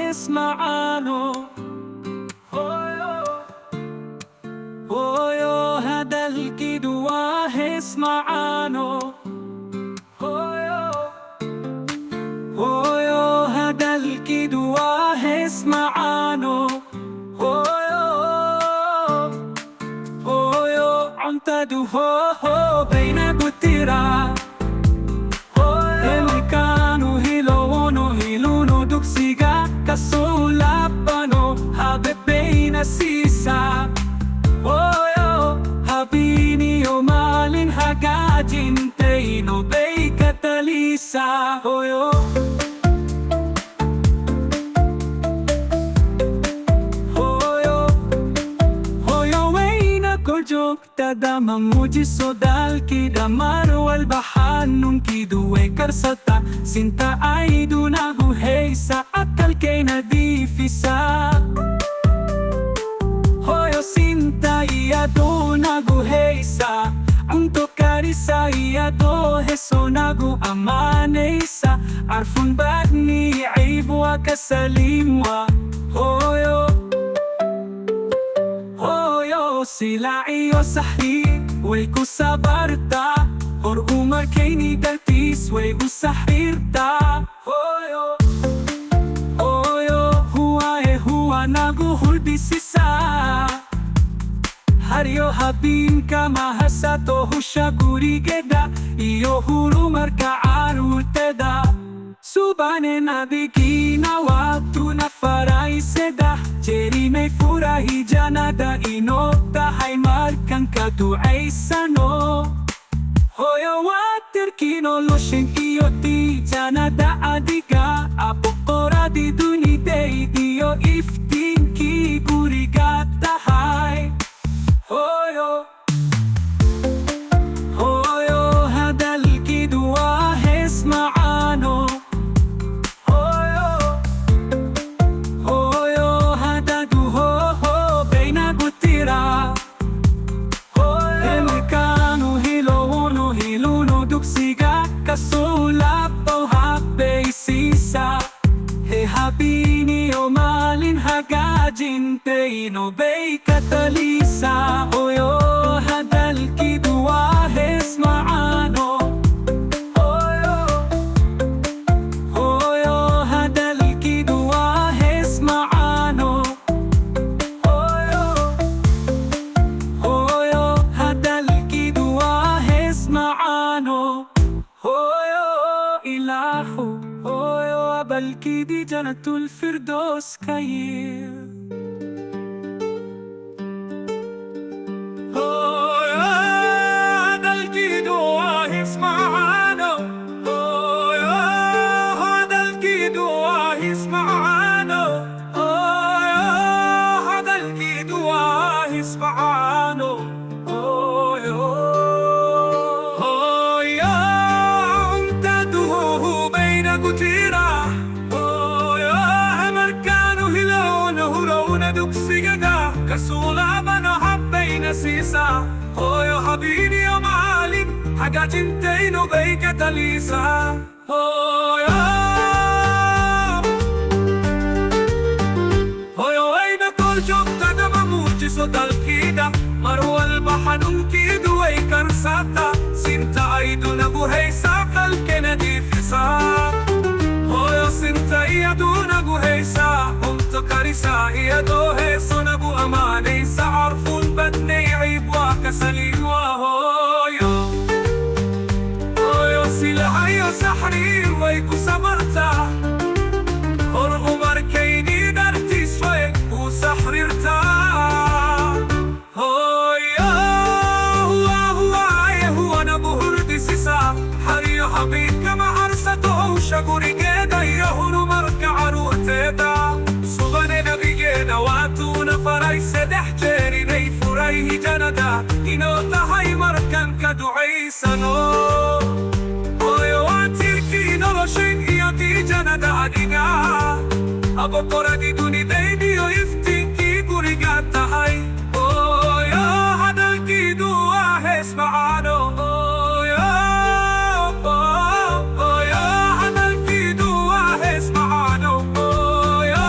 اسمعانو. هويو هذا الكدوة اسمعانو. هويو هذا الكدوة اسمعانو. هويو عنتدو هو بين قتيرا. Helikano hilono hiluno duksiga kasulapano habebe na sisa. Oyo habini o malin hagajin teino bay katalisa. Oyo tada mamuji sodal kida marwal bahan nung kiduwe karsata sinta ay dunahu heisa akal kay nadifisa. Hoyo sinta iya dunagu heisa unto karisa iya do heso nagu amanesa arfun badni aibwa kasalimwa. Sila iyo sahi, way ko sabarta. Or umarkay daltis, way usahirta. Huwa naguhuldi sisa. Haryo habin ka mahasato hushaguri geda. Iyo hurumar ka aruteda. Subane nabigina waktu na farai seda. Jeri may furahi janada inota hay markan kaduay sano. Hoyo water kino lushin iyoti janada adiga. Apokora di duni day diyo iftin ki gurigata hay. Hoyo hadal kidwa esmaano. Kasulapaw habay sisa. He habini o malin hagajin teino bay katalisa. Oyo hadal kidwa esmaano. Oyo hadal kidwa esmaano. Oyo hadal kidwa esmaano. إلهو هو بلكي دي جنة الفردوس كير. هذا الكيدو اسمعانو. هذا الكيدو اسمعانو. هذا الكيدو اسمعانو. Kasulabano habbayna sisa. Hoyo habini o malin hagajin teino bay katalisa. Hoyo ay nakol jokta na mamuji so dalkida. Marwal bahanung kidu ay karsata. Sinta ay dunaguhay sa kalke na difisa. Hoyo sinta iya dunaguhay sa unto karisa iya dohe so nagu amanay sa arfun badnay aibwa kasalimwa. Hoyo sila ayo sahrir way kusabarta. Or umarkay ni dartis way usahrirta. Huwa nabuhurdi sisa. Hariyo habib kama arsato shaguri geda yahuru marka aruteda. Subane nabigena watu na faray sedex jeri nay furayhi janada. Inota hay markan kaduay sano. Hoyo watirki noloshin iyoti janada adiga. Abokora di duni day diyo iftin ki gurigata hay. Hoyo hadal kidwa esmaano. Hoyo hadal kidwa esmaano. Hoyo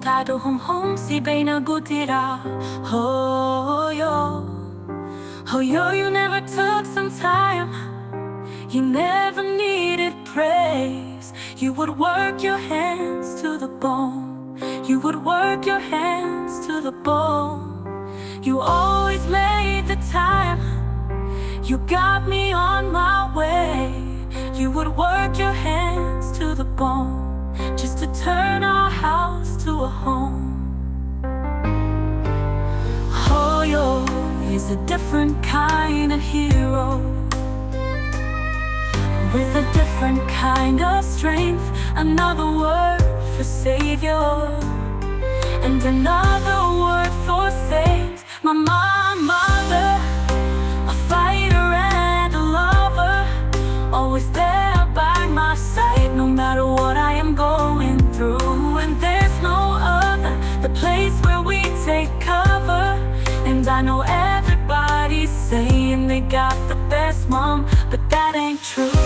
هم si bena gutira. Oh yo, you never took some time. You never needed praise. You would work your hands to the bone. You would work your hands to the bone. You always made the time. You got me on my way. You would work your hands to the bone just to turn our house to a home. Hoyo is a different kind of hero, with a different kind of strength. Another word for savior, and another word for saint. My mother, a fighter and a lover, always there by my side, no matter what I am going through. And there's no other, the place where we take cover. And I know everybody's saying they got the best mom, but that ain't true.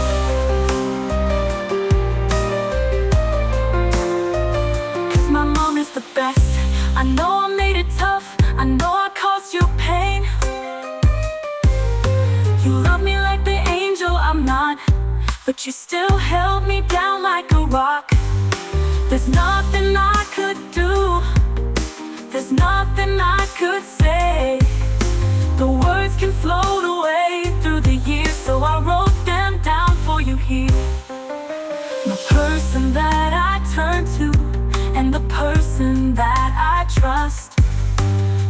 Cause my mom is the best. I know I made it tough, I know I caused you pain. You love me like the angel I'm not, but you still held me down like a rock. There's nothing I could do, there's nothing I could say. The words can float away through the years, so I wrote them down for you here. The person that I turn to, and the person that I trust.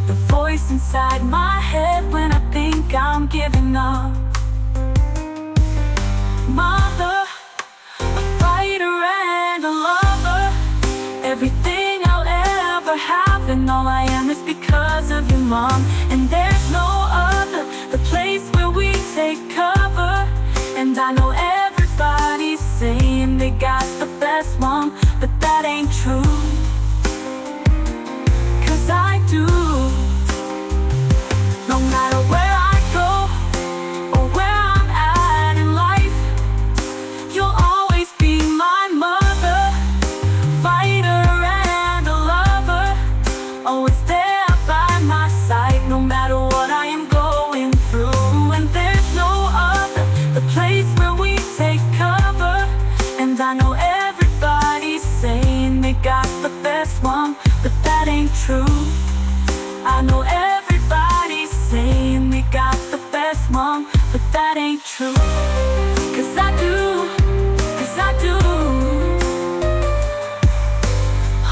The voice inside my head when I think I'm giving up. Mother, a fighter and a lover, everything I'll ever have, and all I am is because of you, Mom. And there's no other, the place where we take cover. And I know everybody's saying they got the best mom, but that ain't true. Cause I do. No matter where I go or where I'm at in life, you'll always be my mother, fighter and a lover, always there by my side, no matter what I am going through. And there's no other, the place where we take cover. And I know everybody's saying they got the best mom, but that ain't true. I know everybody's saying they got the best mom, but that ain't true. Cause I do, cause I do.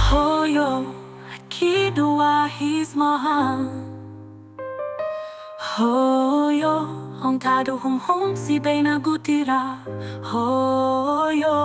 Hoyo, kiduwa he's mahal. Hoyo, hong tadu hum si bena gutira. Hoyo.